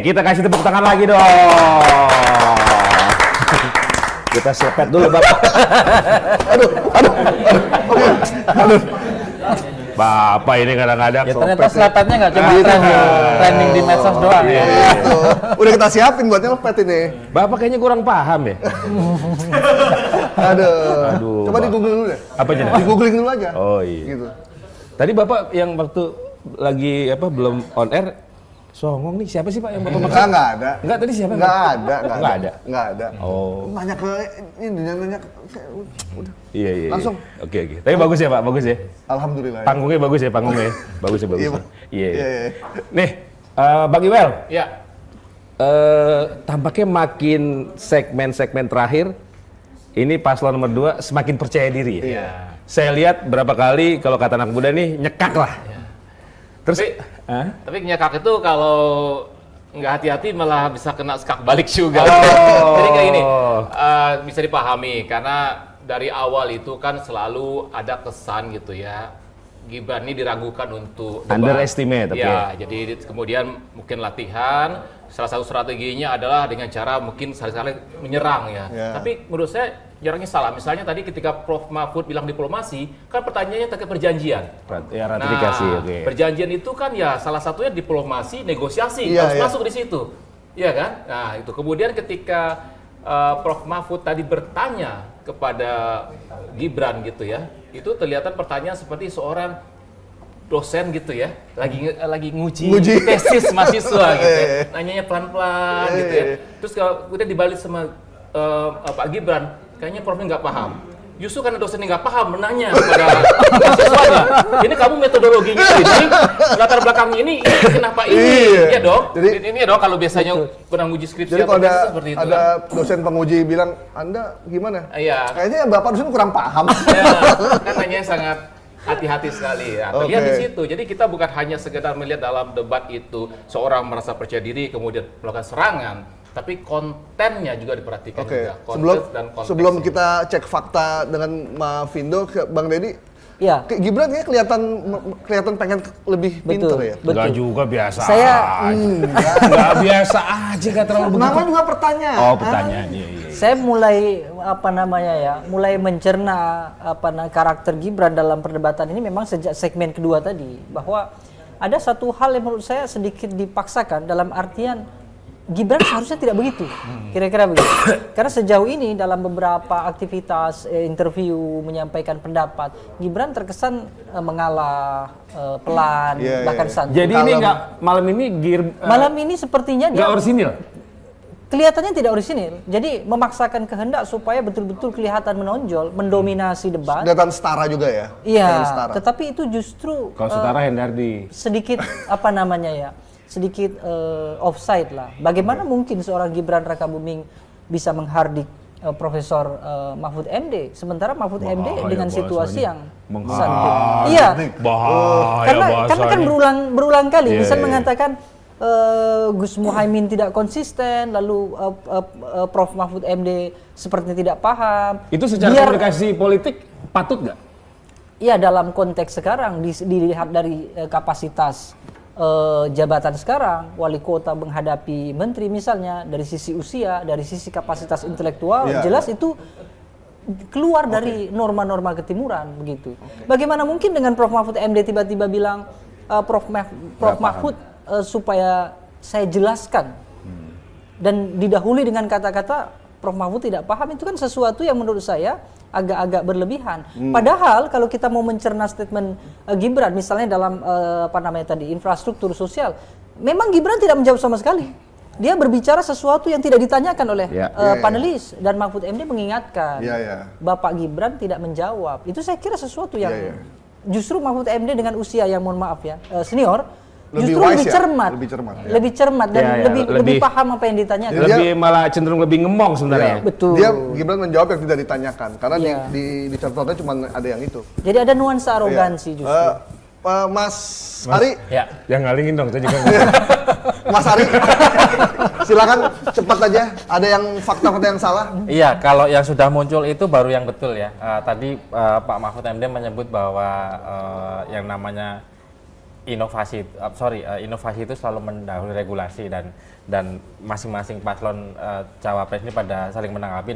kita kasih tepuk tangan lagi dong. Kita sepet dulu, Bapak. Aduh. Bapak ini kadang-kadang Ya ternyata selatannya nggak cuma trending di medsos doang. Iya. Udah kita siapin buatnya lepet ini. Bapak kayaknya kurang paham ya. Aduh. Coba di Google dulu deh. Apa aja? Di googling dulu aja. Oh iya. Gitu. Tadi Bapak yang waktu lagi belum on air songong nih, siapa sih Pak yang Bapak maksud? Enggak ada. Enggak, tadi siapa? Enggak ada. Oh. Nanya ke ini, nanya ke udah. Iya. Langsung. Oke. Tapi bagus ya Pak, bagus ya. Alhamdulillah. Panggungnya bagus ya, panggungnya. Bagus. Iya. Iya. Nih, Bang Iwel. Ya. Tampaknya makin segmen-segmen terakhir ini paslon nomor 2 semakin percaya diri ya. Iya. Saya lihat berapa kali kalau kata anak muda nih nyekak lah. Iya. Terus Tapi nyekak itu kalau nggak hati-hati malah bisa kena skak balik juga. Oh. Jadi kayak gini, bisa dipahami karena dari awal itu kan selalu ada kesan gitu ya. Gibran ini diragukan untuk debat. Underestimate, oke. Ya, jadi kemudian mungkin latihan, salah satu strateginya adalah dengan cara mungkin sekali-sekali menyerang ya. Ya. Tapi menurut saya nyerangnya salah. Misalnya tadi ketika Prof Mahfud bilang diplomasi, kan pertanyaannya terkait perjanjian. ya ratifikasi, oke. Perjanjian itu kan ya salah satunya diplomasi, negosiasi, Iya, harus iya. masuk di situ. Iya kan? Nah, itu kemudian ketika Prof Mahfud tadi bertanya kepada Gibran gitu ya, itu terlihat pertanyaan seperti seorang dosen gitu ya, lagi nguji tesis mahasiswa gitu ya. Nanyanya pelan-pelan gitu ya. Terus kemudian dibalik sama Pak Gibran, kayaknya Profnya nggak paham. Justru karena dosennya nggak paham menanya kepada mahasiswanya, ini kamu metodologinya ini, latar belakangnya ini kenapa ini? Iya dong. Jadi- ini dong kalau biasanya pernah nguji skripsi Jadi atau kalau tesis seperti itu. ada dosen penguji bilang, Anda gimana? Iya. Kayaknya Bapak dosen kurang paham. Ya, kan nanya sangat hati-hati sekali ya. Terlihat Oke. di situ. Jadi kita bukan hanya sekedar melihat dalam debat itu seorang merasa percaya diri kemudian melakukan serangan, tapi kontennya juga diperhatikan Oke, juga. Konten dan konteksnya. sebelum kita cek fakta dengan Mavindo ke Bang Deddy, Iya. Gibran kayaknya kelihatan pengen lebih pinter ya. Betul. Enggak juga biasa Saya- aja. Enggak biasa aja, enggak terlalu begitu. Nama juga pertanyaan. Oh, pertanyaan. Iya. Saya mulai mulai mencerna karakter Gibran dalam perdebatan ini memang sejak segmen kedua tadi, bahwa ada satu hal yang menurut saya sedikit dipaksakan dalam artian Gibran seharusnya tidak begitu, kira-kira begitu. Karena sejauh ini dalam beberapa aktivitas interview menyampaikan pendapat, Gibran terkesan mengalah, pelan, Iya, bahkan iya. santai. Jadi ini enggak malam ini Malam ini sepertinya dia enggak orisinil. kelihatannya tidak orisinil. Jadi memaksakan kehendak supaya betul-betul kelihatan menonjol, mendominasi debat. Kelihatan setara juga ya. Iya, Kelihatan setara. tetapi itu justru Kalau setara Hendardi. sedikit sedikit offside lah. Bagaimana mungkin seorang Gibran Rakabuming bisa menghardik Profesor Mahfud MD, sementara Mahfud MD dengan situasi yang santai. Iya, karena kan berulang kali Iya, misal iya. mengatakan Gus Muhaimin tidak konsisten, lalu Prof Mahfud MD sepertinya tidak paham. Itu secara komunikasi politik patut nggak? Iya, dalam konteks sekarang dilihat dari kapasitas jabatan sekarang, wali kota menghadapi menteri misalnya, dari sisi usia, dari sisi kapasitas intelektual, Iya, jelas itu keluar dari norma-norma ketimuran begitu. Bagaimana mungkin dengan Prof Mahfud MD tiba-tiba bilang Prof Mahfud supaya saya jelaskan dan didahului dengan kata-kata Prof Mahfud tidak paham, itu kan sesuatu yang menurut saya agak-agak berlebihan. Padahal kalau kita mau mencerna statement Gibran misalnya dalam infrastruktur sosial, memang Gibran tidak menjawab sama sekali. Dia berbicara sesuatu yang tidak ditanyakan oleh panelis, dan Mahfud MD mengingatkan Bapak Gibran tidak menjawab. Itu saya kira sesuatu yang justru Mahfud MD dengan usia yang mohon maaf ya senior, justru lebih cermat dan lebih paham apa yang ditanyakan. Lebih malah cenderung lebih ngemong sebenarnya. Betul. Dia Gibran menjawab yang tidak ditanyakan karena di catatannya cuma ada yang itu. Jadi ada nuansa arogansi justru. Mas Ari, Ya. Yang ngalingin dong, saya juga. Mas Ari, silakan cepat aja. Ada yang fakta-fakta yang salah? Iya, kalau yang sudah muncul itu baru yang betul ya. Tadi Pak Mahfud MD menyebut bahwa yang namanya inovasi itu selalu mendahului regulasi, dan dan masing-masing paslon cawapres ini pada saling menanggapi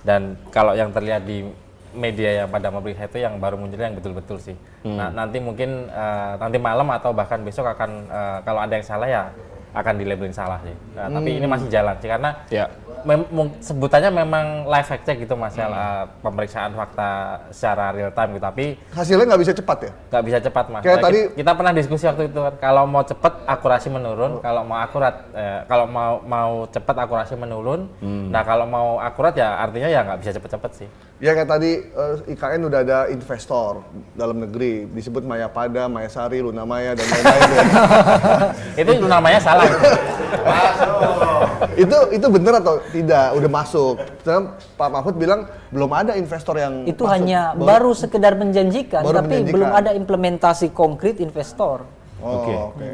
dan kalau yang terlihat di media yang pada memberi itu yang baru muncul yang betul-betul sih. Nah, nanti mungkin nanti malam atau bahkan besok akan kalau ada yang salah ya akan dilabelin salah sih. Tapi ini masih jalan sih karena Ya. sebutannya memang live fact check gitu masalah pemeriksaan fakta secara real time gitu. Tapi Hasilnya nggak bisa cepat ya? nggak bisa cepat mas. Kayak Nah, tadi- kita pernah diskusi waktu itu kan kalau mau cepat akurasi menurun, kalau mau akurat kalau mau cepat akurasi menurun. Nah kalau mau akurat ya artinya ya nggak bisa cepet-cepet sih. Ya kayak tadi IKN udah ada investor dalam negeri disebut Mayapada, Mayasari, Luna Maya dan lain-lain ya. Itu namanya salah. itu bener atau tidak? Udah masuk. Sedangkan Pak Mahfud bilang belum ada investor yang Itu masuk. hanya baru sekedar menjanjikan, Baru tapi menjanjikan. belum ada implementasi konkret investor. Oh, Oke. oke.